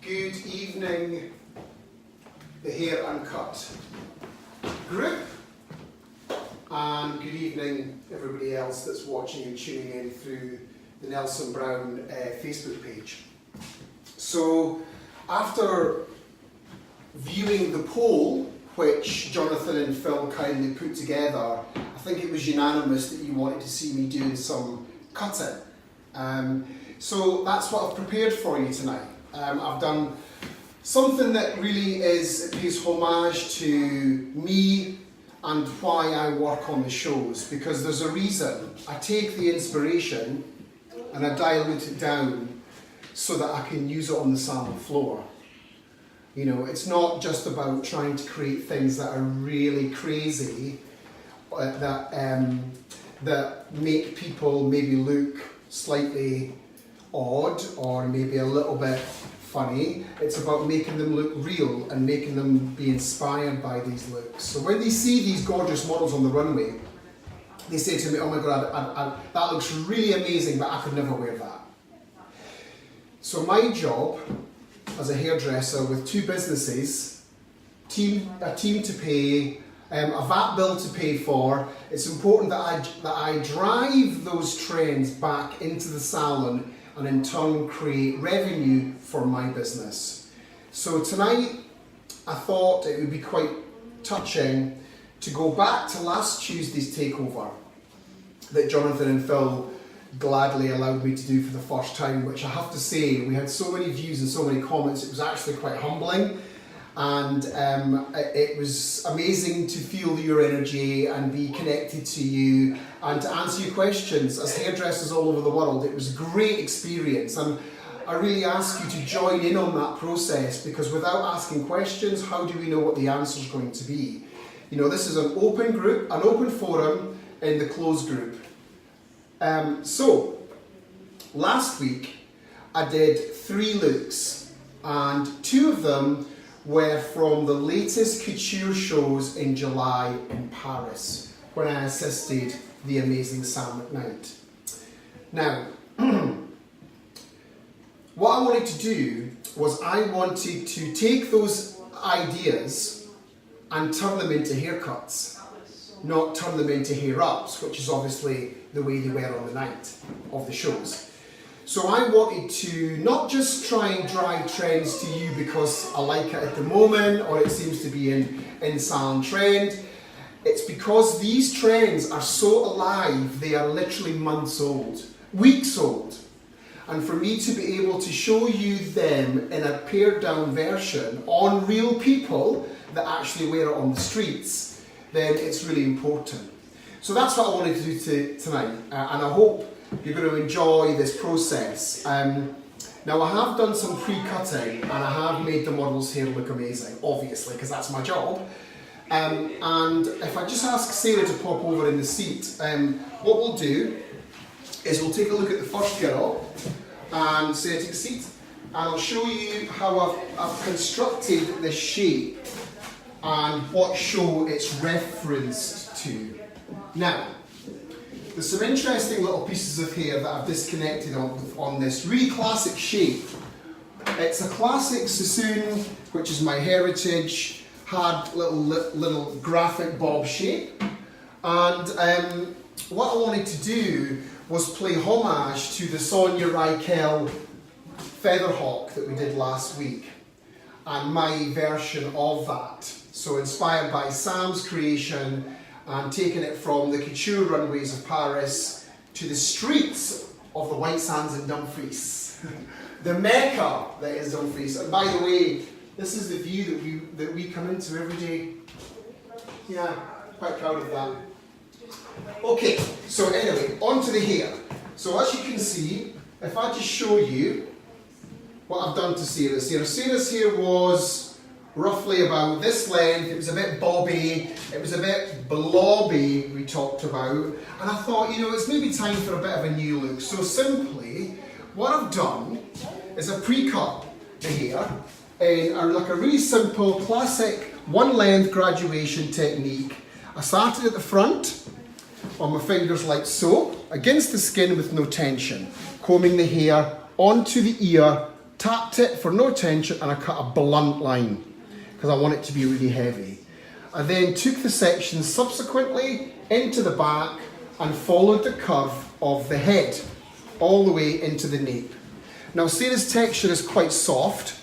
Good evening, the Hair Uncut group, and good evening everybody else that's watching and tuning in through the Nelson Brown Facebook page. So after viewing the poll which Jonathan and Phil kindly put together, I think it was unanimous that you wanted to see me doing some cutting. So that's what I've prepared for you tonight. I've done something that really pays homage to me and why I work on the shows, because there's a reason. I take the inspiration and I dilute it down so that I can use it on the salon floor. You know, it's not just about trying to create things that are really crazy, that make people maybe look slightly odd or maybe a little bit funny. It's about making them look real and making them be inspired by these looks. So when they see these gorgeous models on the runway, they say to me, oh my God, that looks really amazing, but I could never wear that. So my job as a hairdresser with two businesses, a team to pay, a VAT bill to pay for, it's important that I drive those trends back into the salon and in turn create revenue for my business. So tonight I thought it would be quite touching to go back to last Tuesday's takeover that Jonathan and Phil gladly allowed me to do for the first time, which I have to say, we had so many views and so many comments, it was actually quite humbling. And it was amazing to feel your energy and be connected to you and to answer your questions as hairdressers all over the world. It was a great experience, and I really ask you to join in on that process, because without asking questions, how do we know what the answer is going to be? You know, this is an open group, an open forum in the closed group. So last week I did 3 looks, and 2 of them were from the latest couture shows in July in Paris, when I assisted the amazing Sam McKnight. Now, what I wanted to do was I wanted to take those ideas and turn them into haircuts, not turn them into hair ups, which is obviously the way they were on the night of the shows. So I wanted to not just try and drive trends to you because I like it at the moment or it seems to be in salon trend. It's because these trends are so alive, they are literally months old, weeks old. And for me to be able to show you them in a pared down version on real people that actually wear it on the streets, then it's really important. So that's what I wanted to do tonight, and I hope you're going to enjoy this process. Now I have done some pre-cutting and I have made the model's hair look amazing, obviously, because that's my job. And if I just ask Sarah to pop over in the seat, what we'll do is we'll take a look at the first girl, and Sarah, take a seat, and I'll show you how I've constructed this shape and what show it's referenced to. Now, there's some interesting little pieces of hair that I've disconnected on this really classic shape. It's a classic Sassoon, which is my heritage, had little graphic bob shape. And what I wanted to do was play homage to the Sonia Rykel Featherhawk that we did last week, and my version of that. So inspired by Sam's creation, and taking it from the couture runways of Paris to the streets of the White Sands in Dumfries, the mecca that is Dumfries. And by the way, this is the view that we come into every day. Yeah, quite proud of that. Okay, so anyway, on to the hair. So as you can see, if I just show you what I've done to Sarah's hair. Sarah's hair was roughly about this length. It was a bit bobby, it was a bit blobby, we talked about, and I thought, you know, it's maybe time for a bit of a new look. So simply, what I've done is I pre-cut the hair in like a really simple, classic, one length graduation technique. I started at the front, on my fingers like so, against the skin with no tension, combing the hair onto the ear, tapped it for no tension, and I cut a blunt line because I want it to be really heavy. I then took the section subsequently into the back and followed the curve of the head all the way into the nape. Now see, this texture is quite soft,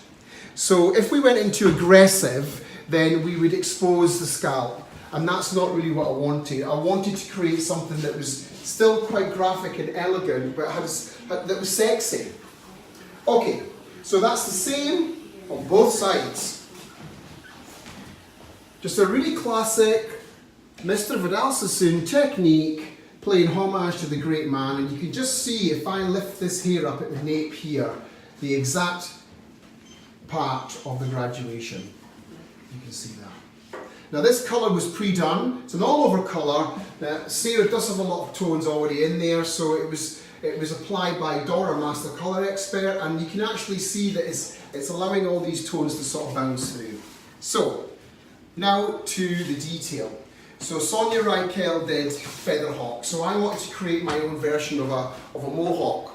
so if we went into aggressive, then we would expose the scalp, and that's not really what I wanted. I wanted to create something that was still quite graphic and elegant, but that was sexy. Okay, so that's the same on both sides. Just a really classic Mr. Vidal Sassoon technique, playing homage to the great man, and you can just see, if I lift this hair up at the nape here, the exact part of the graduation. You can see that. Now this colour was pre-done, it's an all-over colour. Sarah does have a lot of tones already in there, so it was applied by Dora, Master Colour Expert, and you can actually see that it's allowing all these tones to sort of bounce through. So, now to the detail. So Sonia Reichel did Featherhawk, so I wanted to create my own version of a mohawk,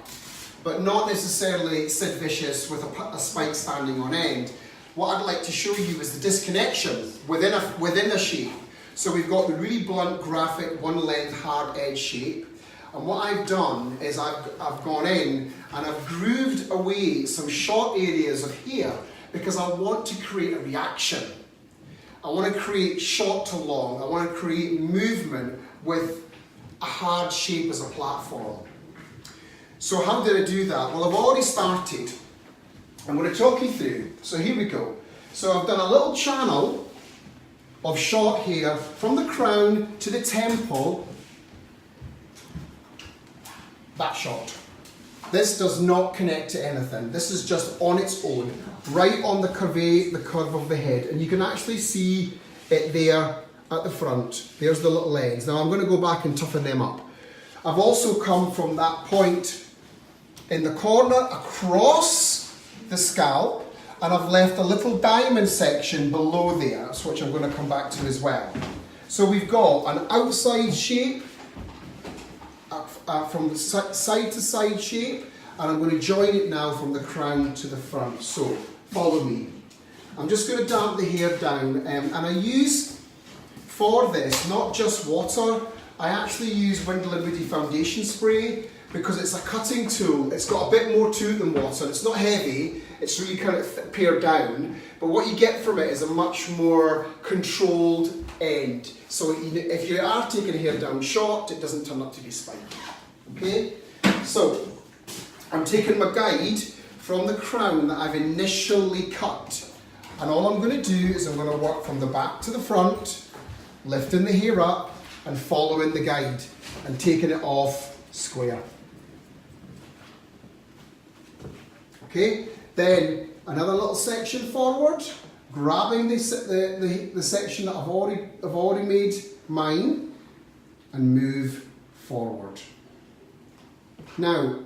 but not necessarily Sid Vicious with a spike standing on end. What I'd like to show you is the disconnection within a shape. So we've got the really blunt, graphic, one length, hard edge shape. And what I've done is I've gone in and I've grooved away some short areas of hair because I want to create a reaction. I want to create short to long. I want to create movement with a hard shape as a platform. So how did I do that? Well, I've already started. I'm going to talk you through. So here we go. So I've done a little channel of short hair from the crown to the temple. That short. This does not connect to anything. This is just on its own, right on the curve of the head. And you can actually see it there at the front. There's the little ends. Now I'm going to go back and toughen them up. I've also come from that point in the corner across the scalp, and I've left a little diamond section below there, which I'm going to come back to as well. So we've got an outside shape, from the side to side shape, and I'm going to join it now from the crown to the front. So follow me. I'm just going to damp the hair down, and I use for this not just water. I actually use Windle & Woody foundation spray because it's a cutting tool. It's got a bit more to it than water. It's not heavy. It's really kind of pared down, but what you get from it is a much more controlled end. So if you are taking hair down short, it doesn't turn up to be spiky. Okay? So I'm taking my guide from the crown that I've initially cut, and all I'm going to do is I'm going to work from the back to the front, lifting the hair up and following the guide and taking it off square. Okay? Then another little section forward, grabbing the section that I've already made mine, and move forward. Now,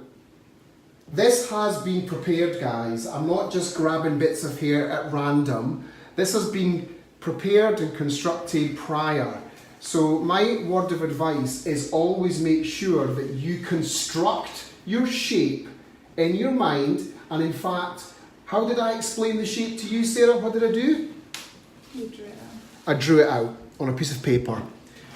this has been prepared, guys. I'm not just grabbing bits of hair at random. This has been prepared and constructed prior. So my word of advice is always make sure that you construct your shape in your mind. And in fact, how did I explain the shape to you, Sarah? What did I do? You drew it out. I drew it out on a piece of paper.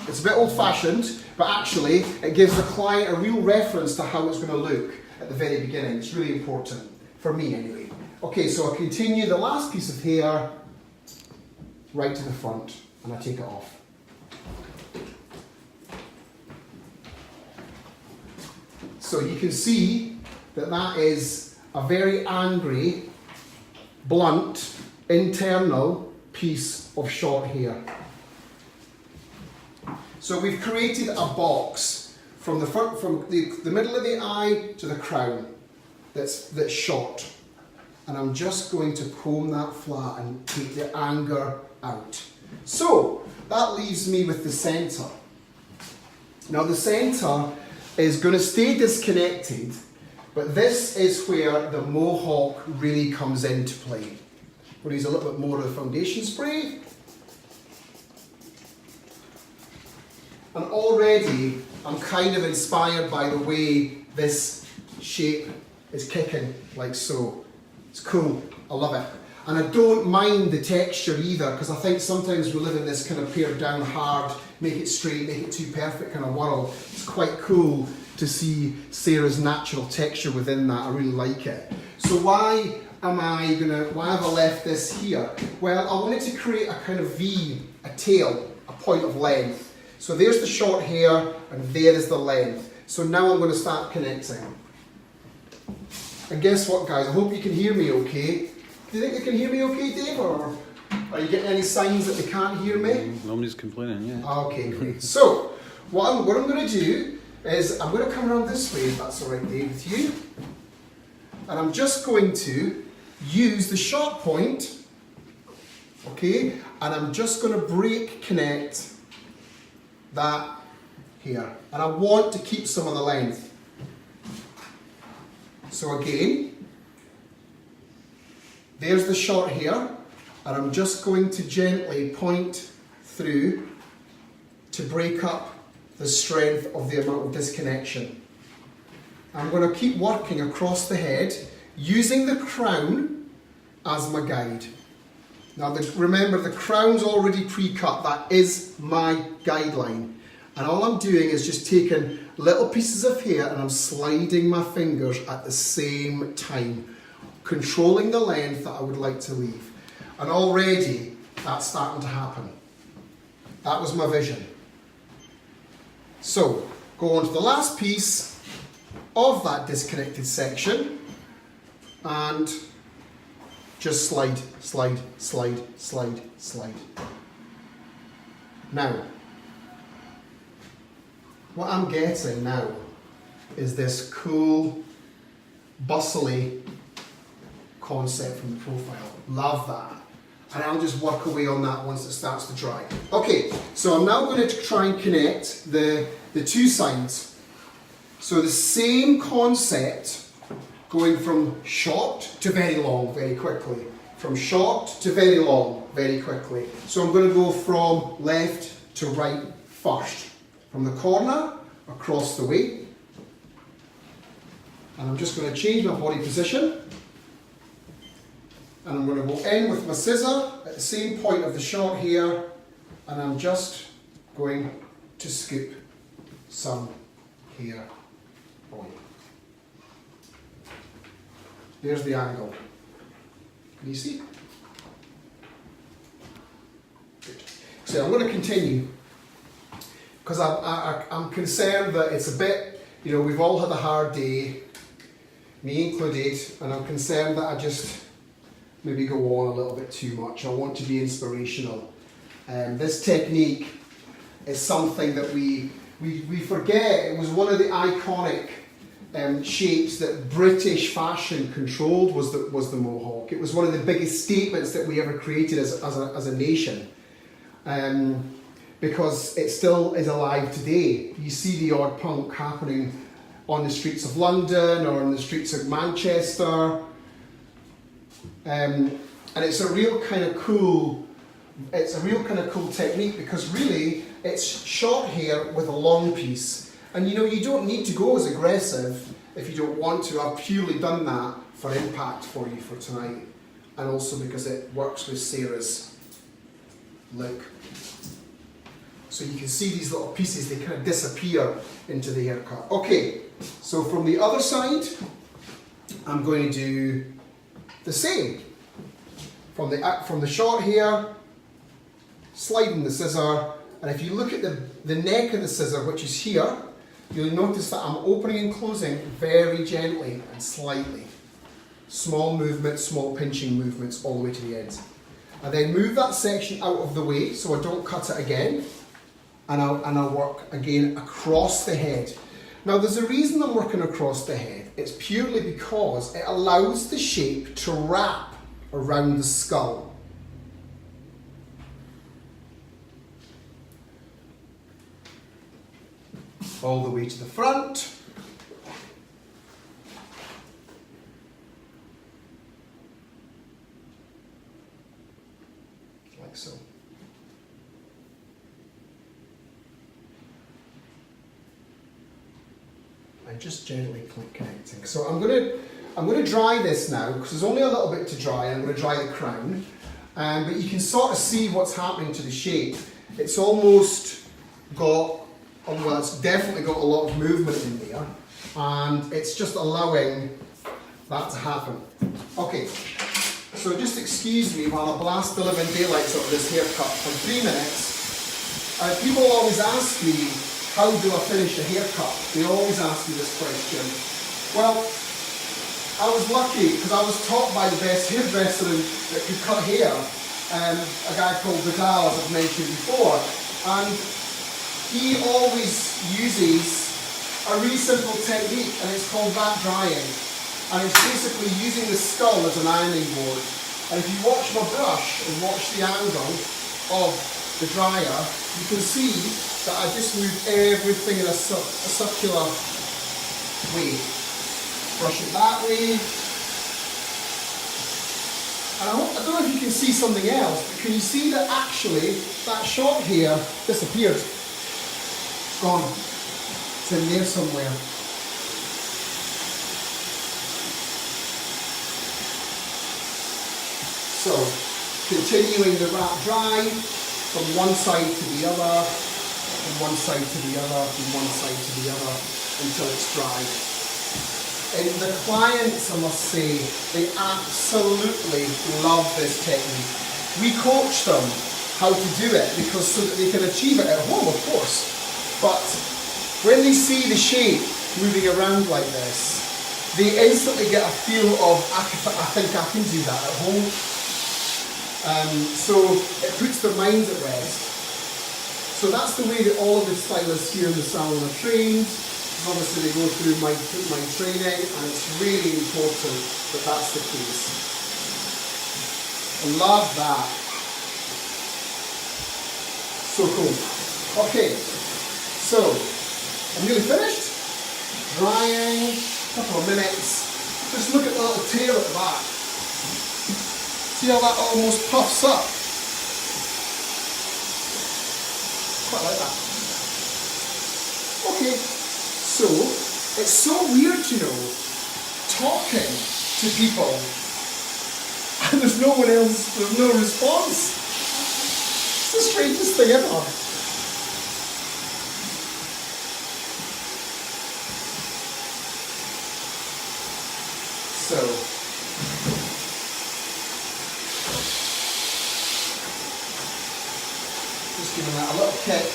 It's a bit old-fashioned, but actually it gives the client a real reference to how it's going to look at the very beginning. It's really important, for me anyway. Okay, so I continue the last piece of hair right to the front, and I take it off. So you can see that that is a very angry, blunt, internal piece of short hair. So we've created a box from the front, from the middle of the eye to the crown that's short. And I'm just going to comb that flat and take the anger out. So that leaves me with the centre. Now the centre is going to stay disconnected, but this is where the mohawk really comes into play. We'll use a little bit more of the foundation spray. And already I'm kind of inspired by the way this shape is kicking, like so. It's cool, I love it. And I don't mind the texture either, because I think sometimes we live in this kind of pared down hard, make it straight, make it too perfect kind of world. It's quite cool to see Sarah's natural texture within that. I really like it. So why have I left this here? Well, I wanted to create a kind of V, a tail, a point of length. So there's the short hair and there is the length. So now I'm going to start connecting. And guess what, guys? I hope you can hear me okay. Do you think they can hear me okay, Dave? Or are you getting any signs that they can't hear me? Nobody's complaining, yeah. Okay, great. So, what I'm going to do is I'm going to come around this way, if that's all right, Dave, with you. And I'm just going to use the sharp point, okay? And I'm just going to break connect that here. And I want to keep some of the length. So again, there's the short hair, and I'm just going to gently point through to break up the strength of the amount of disconnection. I'm going to keep working across the head, using the crown as my guide. Now remember, the crown's already pre-cut, that is my guideline. And all I'm doing is just taking little pieces of hair and I'm sliding my fingers at the same time, controlling the length that I would like to leave. And already that's starting to happen. That was my vision. So, go on to the last piece of that disconnected section and just slide, slide, slide, slide, slide. Now, what I'm getting now is this cool, bustly concept from the profile. Love that. And I'll just work away on that once it starts to dry. Okay, so I'm now going to try and connect the two sides. So the same concept, going from short to very long very quickly. From short to very long very quickly. So I'm going to go from left to right first. From the corner, across the way. And I'm just going to change my body position. And I'm going to go in with my scissor at the same point of the short hair. And I'm just going to scoop some hair on. There's the angle. Can you see? Good. So I'm going to continue. Because I'm concerned that it's a bit, we've all had a hard day, me included, and I'm concerned that I just maybe go on a little bit too much. I want to be inspirational. This technique is something that we forget. It was one of the iconic shapes that British fashion controlled was the mohawk. It was one of the biggest statements that we ever created as a nation. Because it still is alive today. You see the odd punk happening on the streets of London or on the streets of Manchester. And it's a real kind of cool technique, because really it's short hair with a long piece. And you don't need to go as aggressive if you don't want to. I've purely done that for impact for you for tonight. And also because it works with Sarah's look. So you can see these little pieces, they kind of disappear into the haircut. Okay, so from the other side, I'm going to do the same. From the short hair, sliding the scissor, and if you look at the neck of the scissor, which is here, you'll notice that I'm opening and closing very gently and slightly. Small movements, small pinching movements all the way to the end. And then move that section out of the way so I don't cut it again. And I'll work again across the head. Now there's a reason I'm working across the head. It's purely because it allows the shape to wrap around the skull. All the way to the front. Like so. And just gently connecting. So I'm I'm going to dry this now because there's only a little bit to dry. I'm going to dry the crown. But you can sort of see what's happening to the shape. It's almost got, well, it's definitely got a lot of movement in there. And it's just allowing that to happen. Okay, so just excuse me while I blast the living daylights out of this haircut for 3 minutes. People always ask me, how do I finish a haircut? They always ask me this question. Well, I was lucky because I was taught by the best hairdresser that could cut hair, a guy called Vidal, as I've mentioned before, and he always uses a really simple technique, and it's called vat drying, and it's basically using the skull as an ironing board. And if you watch my brush and watch the angle of the dryer, you can see that I just moved everything in a circular way. Brush it that way. And I don't know if you can see something else, but can you see that actually that short hair disappeared? It's gone. It's in there somewhere. So, continuing the wrap dry from one side to the other, from one side to the other, from one side to the other, until it's dried. And the clients, I must say, they absolutely love this technique. We coach them how to do it because so that they can achieve it at home, of course. But when they see the shape moving around like this, they instantly get a feel of, I think I can do that at home. So it puts their minds at rest. So that's the way that all of the stylists here in the salon are trained. Obviously they go through my training, and it's really important that that's the case. I love that. So cool. Okay, so I'm nearly finished. Drying, a couple of minutes. Just look at the little tail at the back. See how that almost puffs up? Quite like that. Okay, so it's so weird, you know, talking to people and there's no one else, there's no response. It's the strangest thing ever. So, just giving that a little kick.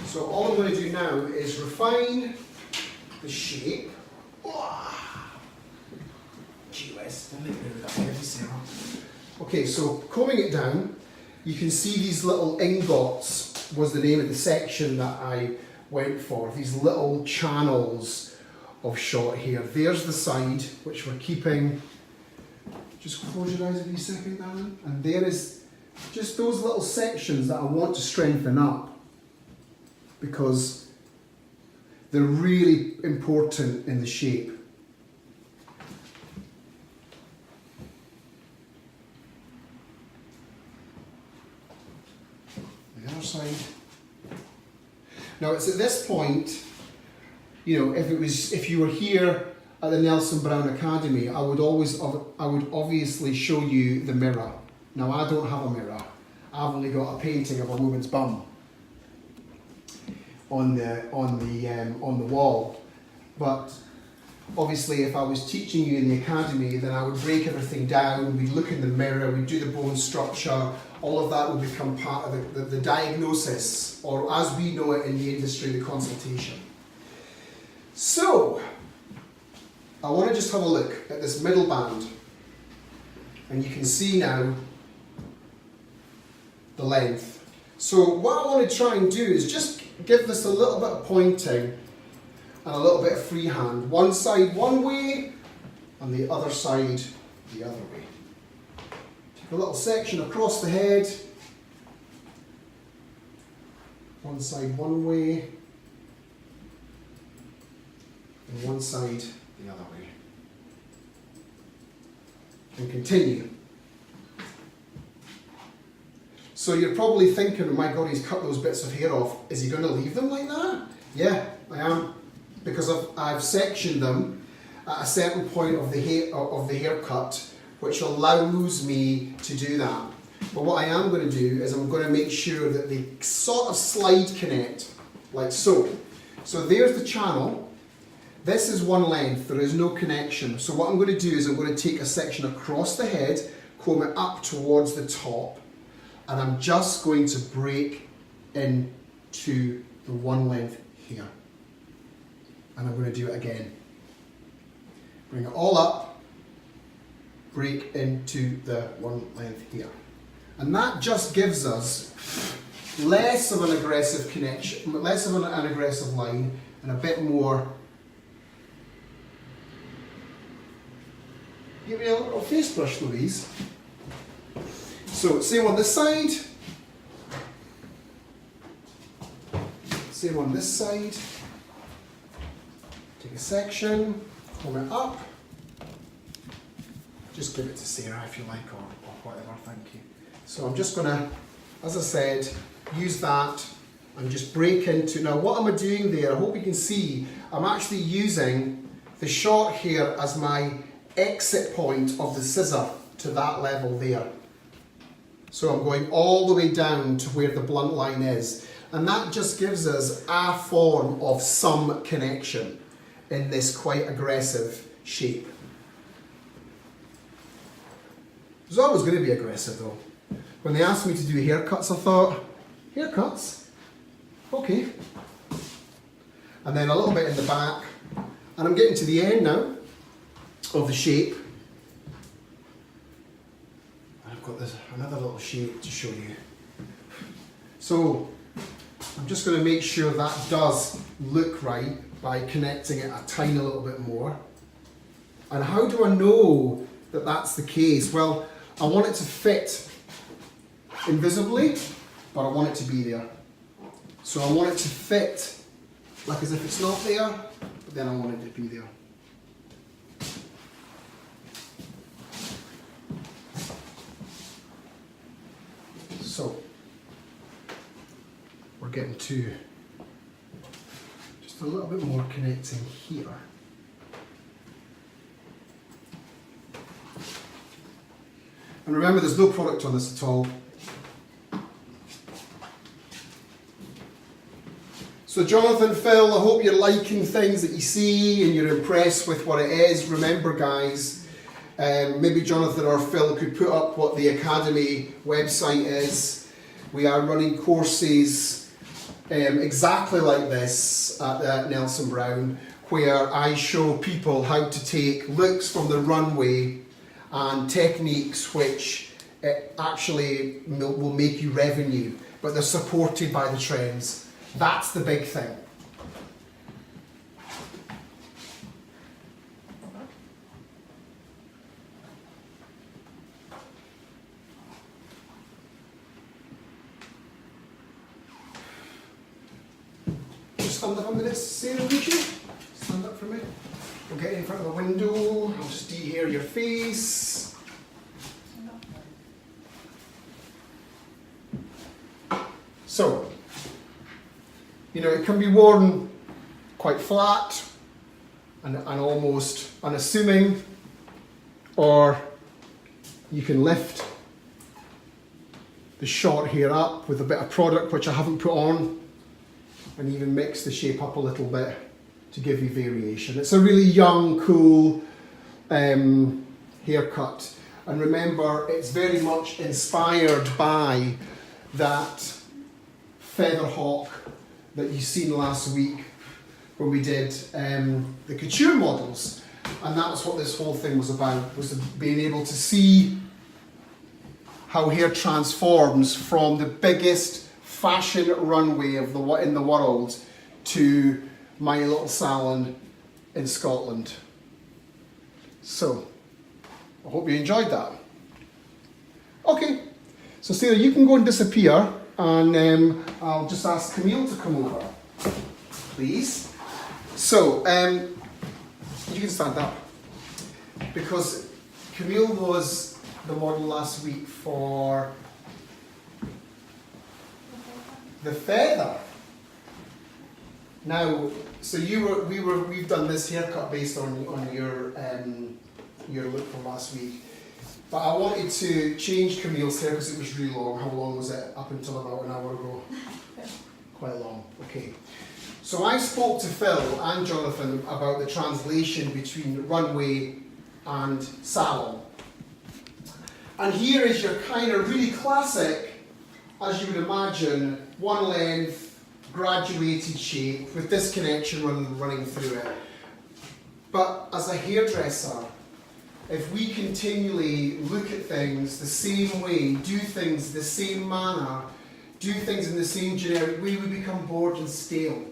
So all I'm going to do now is refine the shape. Gee whiz, don't make me do that every single. Okay, so combing it down, you can see these little ingots was the name of the section that I went for. These little channels of short hair. There's the side, which we're keeping. Just close your eyes a wee second, darling. And there is just those little sections that I want to strengthen up, because they're really important in the shape. The other side. Now it's at this point, you know, if you were here at the Nelson Brown Academy, I would obviously show you the mirror. Now I don't have a mirror. I've only got a painting of a woman's bum on the wall. But obviously if I was teaching you in the academy, then I would break everything down, we'd look in the mirror, we'd do the bone structure, all of that would become part of the diagnosis, or as we know it in the industry, the consultation. So, I want to just have a look at this middle band, and you can see now the length. So what I want to try and do is just give this a little bit of pointing and a little bit of freehand. One side one way and the other side the other way. Take a little section across the head. One side one way and one side the other way. And continue. So you're probably thinking, oh my God, he's cut those bits of hair off. Is he going to leave them like that? Yeah, I am. Because I've sectioned them at a certain point of the haircut, which allows me to do that. But what I am going to do is I'm going to make sure that they sort of slide connect, like so. So there's the channel. This is one length, there is no connection. So what I'm going to do is I'm going to take a section across the head, comb it up towards the top, and I'm just going to break into the one length here. And I'm going to do it again. Bring it all up, break into the one length here. And that just gives us less of an aggressive connection, less of an aggressive line, and a bit more. Give me a little face brush, Louise. So, same on this side. Same on this side. Take a section, comb it up. Just give it to Sarah if you like, or whatever, thank you. So I'm just going to, as I said, use that and just break into. Now what am I doing there? I hope you can see, I'm actually using the short hair as my exit point of the scissor to that level there. So I'm going all the way down to where the blunt line is. And that just gives us a form of some connection in this quite aggressive shape. It was always going to be aggressive though. When they asked me to do haircuts, I thought, haircuts? Okay. And then a little bit in the back. And I'm getting to the end now of the shape. I've got this another little shape to show you. So I'm just going to make sure that does look right by connecting it a tiny little bit more. And how do I know that that's the case? Well, I want it to fit invisibly, but I want it to be there. So I want it to fit like as if it's not there, but then I want it to be there. So we're getting to just a little bit more connecting here. And remember, there's no product on this at all. So Jonathan, Phil, I hope you're liking things that you see and you're impressed with what it is. Remember guys, maybe Jonathan or Phil could put up what the Academy website is. We are running courses exactly like this at Nelson Brown, where I show people how to take looks from the runway and techniques which actually will make you revenue, but they're supported by the trends. That's the big thing. Just stand up a minute, Sarah, would you? Stand up for me. We'll get in front of the window. I'll just de-hair your face. So, you know, it can be worn quite flat and almost unassuming, or you can lift the short hair up with a bit of product which I haven't put on, and even mix the shape up a little bit to give you variation. It's a really young, cool haircut. And remember, it's very much inspired by that feather hawk that you seen last week when we did the couture models. And that's what this whole thing was about, was being able to see how hair transforms from the biggest fashion runway in the world to my little salon in Scotland. So, I hope you enjoyed that. Okay, so Sarah, you can go and disappear, and I'll just ask Camille to come over, please. So, you can stand up, because Camille was the model last week for the feather. Now, so we've done this haircut based on your look from last week. But I wanted to change Camille's hair because it was really long. How long was it? Up until about an hour ago. Quite long. Okay. So I spoke to Phil and Jonathan about the translation between runway and salon. And here is your kind of really classic, as you would imagine, one length, graduated shape with this connection running through it. But as a hairdresser, if we continually look at things the same way, do things the same manner, do things in the same generic way, we become bored and stale.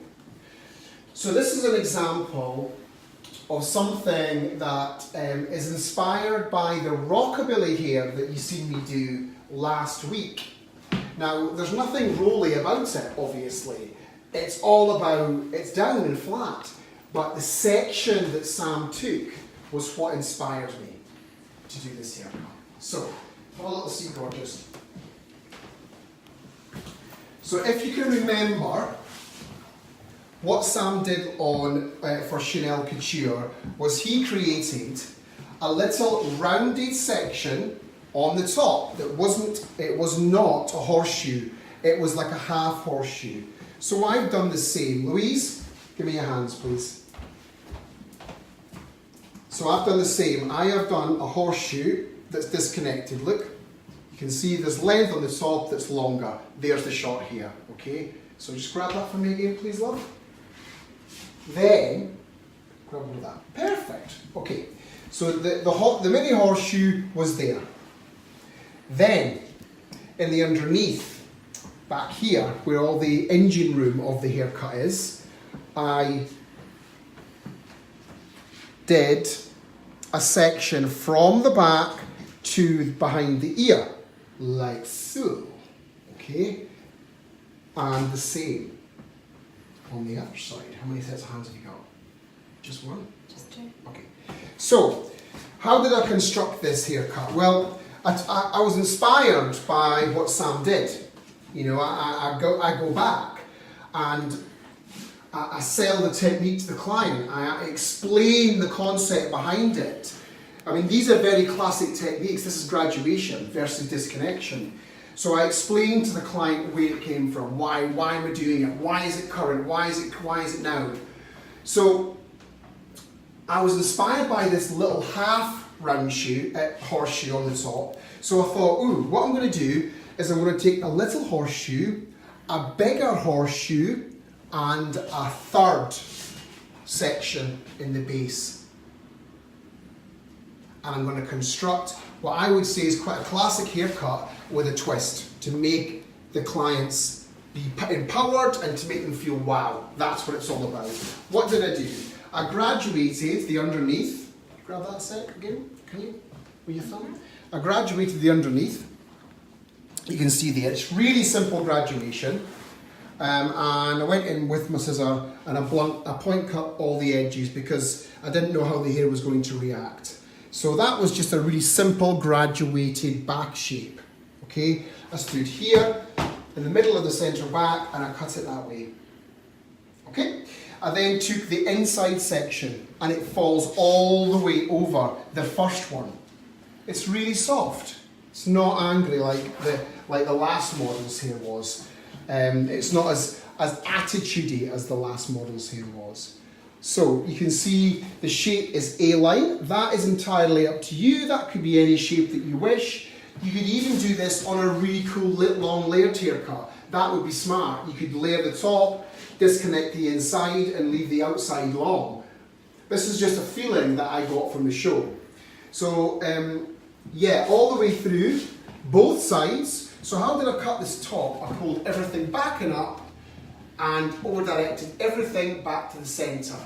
So this is an example of something that is inspired by the rockabilly hair that you seen me do last week. Now, there's nothing rolly about it, obviously. It's all about, it's down and flat. But the section that Sam took was what inspired me to do this haircut. So, have a little see, gorgeous. So if you can remember, what Sam did on for Chanel Couture was he created a little rounded section on the top that it was not a horseshoe, it was like a half horseshoe. So I've done the same. Louise, give me your hands please. So I've done the same. I have done a horseshoe that's disconnected. Look, you can see there's length on the top that's longer. There's the short hair, okay? So just grab that for me again, please, love. Then, grab hold of that. Perfect. Okay, so the mini horseshoe was there. Then, in the underneath, back here, where all the engine room of the haircut is, I did a section from the back to behind the ear, like so, okay? And the same on the other side. How many sets of hands have you got? Just one? Just two. Okay. So, how did I construct this haircut? Well, I was inspired by what Sam did. You know, I go back and I sell the technique to the client. I explain the concept behind it. I mean, these are very classic techniques. This is graduation versus disconnection. So I explained to the client where it came from, why am I doing it, why is it current, why is it now. So I was inspired by this little half round horseshoe on the top. So I thought, ooh, what I'm going to do is I'm going to take a little horseshoe, a bigger horseshoe, and a third section in the base. And I'm going to construct what I would say is quite a classic haircut with a twist to make the clients be empowered and to make them feel wow. That's what it's all about. What did I do? I graduated the underneath. Grab that a sec again, can you? With your thumb? I graduated the underneath. You can see there, it's really simple graduation. And I went in with my scissor and I point cut all the edges because I didn't know how the hair was going to react. So that was just a really simple graduated back shape. Okay, I stood here in the middle of the centre back and I cut it that way. Okay, I then took the inside section and it falls all the way over the first one. It's really soft. It's not angry like the last model's hair was. It's not as attitudey as the last model's hair was. So you can see the shape is A-line. That is entirely up to you. That could be any shape that you wish. You could even do this on a really cool long layered haircut. That would be smart. You could layer the top, disconnect the inside and leave the outside long. This is just a feeling that I got from the show. So yeah, all the way through, both sides. So how did I cut this top? I pulled everything back and up and over-directed everything back to the centre.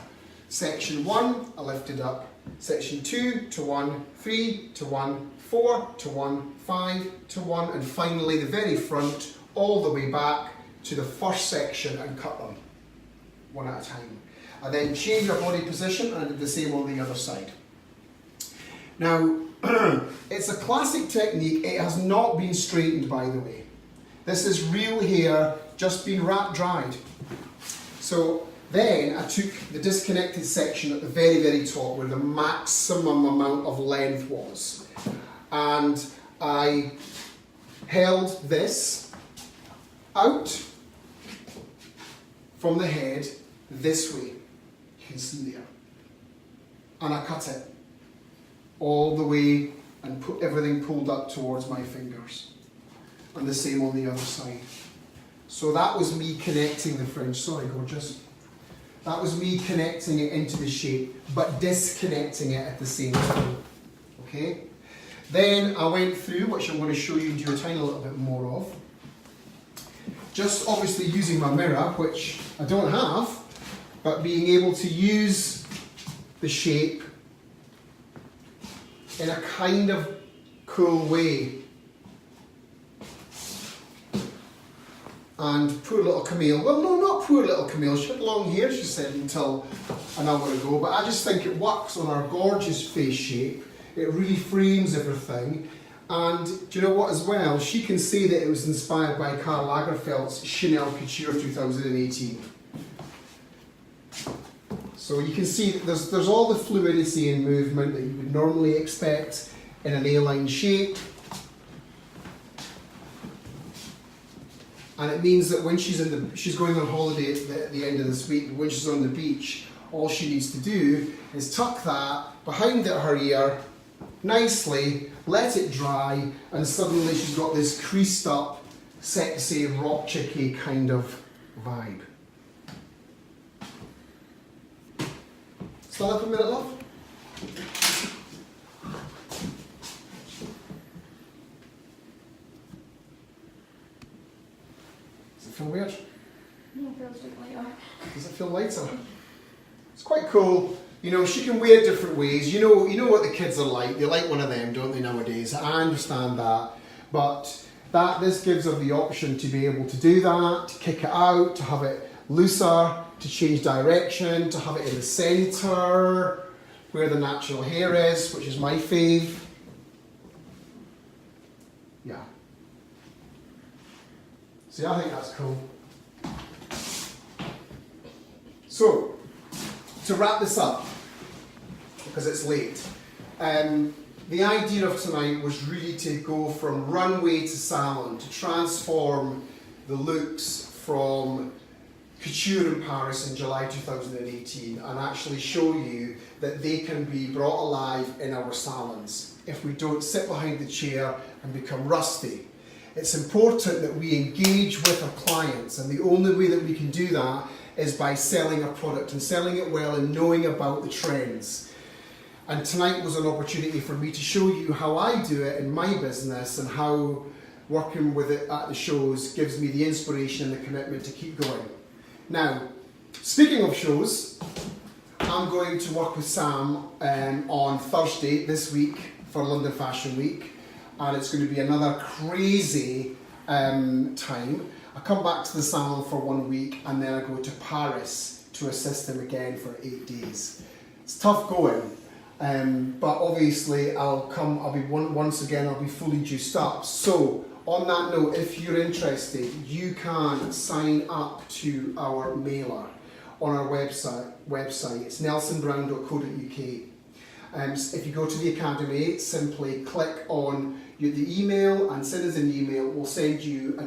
Section 1, I lifted up. Section 2 to 1, 3 to 1, 4 to 1, 5 to 1, and finally the very front, all the way back to the first section and cut them, one at a time. I then changed my body position and I did the same on the other side. Now, it's a classic technique. It has not been straightened, by the way. This is real hair, just been wrap dried. So then I took the disconnected section at the very, very top where the maximum amount of length was. And I held this out from the head this way. You can see there. And I cut it all the way and put everything pulled up towards my fingers. And the same on the other side. So that was me connecting the fringe. Sorry, gorgeous. That was me connecting it into the shape, but disconnecting it at the same time. Okay? Then I went through, which I'm going to show you and do a tiny little bit more of. Just obviously using my mirror, which I don't have, but being able to use the shape in a kind of cool way. And poor little Camille, well no, not poor little Camille, she had long hair, she said, until an hour ago, but I just think it works on our gorgeous face shape. It really frames everything. And do you know what as well? She can say that it was inspired by Karl Lagerfeld's Chanel Couture 2018. So you can see that there's all the fluidity and movement that you would normally expect in an A-line shape. And it means that when she's going on holiday at the end of this week, when she's on the beach, all she needs to do is tuck that behind her ear nicely, let it dry, and suddenly she's got this creased up, sexy, rock chicky kind of vibe. Stand up a minute, love. Does it feel weird? No, it feels lighter. Does it feel lighter? It's quite cool. You know, she can wear it different ways. You know what the kids are like. They like one of them, don't they, nowadays? I understand that. But this gives her the option to be able to do that, to kick it out, to have it looser, to change direction, to have it in the centre, where the natural hair is, which is my fave. Yeah. See, I think that's cool. So, to wrap this up, because it's late, the idea of tonight was really to go from runway to salon, to transform the looks from Couture in Paris in July 2018 and actually show you that they can be brought alive in our salons if we don't sit behind the chair and become rusty. It's important that we engage with our clients, and the only way that we can do that is by selling a product and selling it well and knowing about the trends. And tonight was an opportunity for me to show you how I do it in my business and how working with it at the shows gives me the inspiration and the commitment to keep going. Now, speaking of shows, I'm going to work with Sam on Thursday this week for London Fashion Week, and it's going to be another crazy time. I come back to the salon for 1 week and then I go to Paris to assist him again for 8 days. It's tough going, but obviously I'll be fully juiced up. So on that note, if you're interested, you can sign up to our mailer on our website. It's nelsonbrown.co.uk. If you go to the Academy, simply click on the email and send us an email. We'll send you a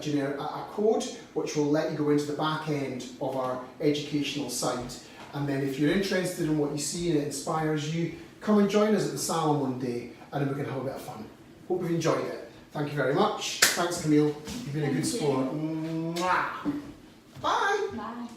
code which will let you go into the back end of our educational site. And then if you're interested in what you see and it inspires you, come and join us at the salon one day and then we can have a bit of fun. Hope you've enjoyed it. Thank you very much. Thanks, Camille. You've been a good sport. Mwah. Bye. Bye.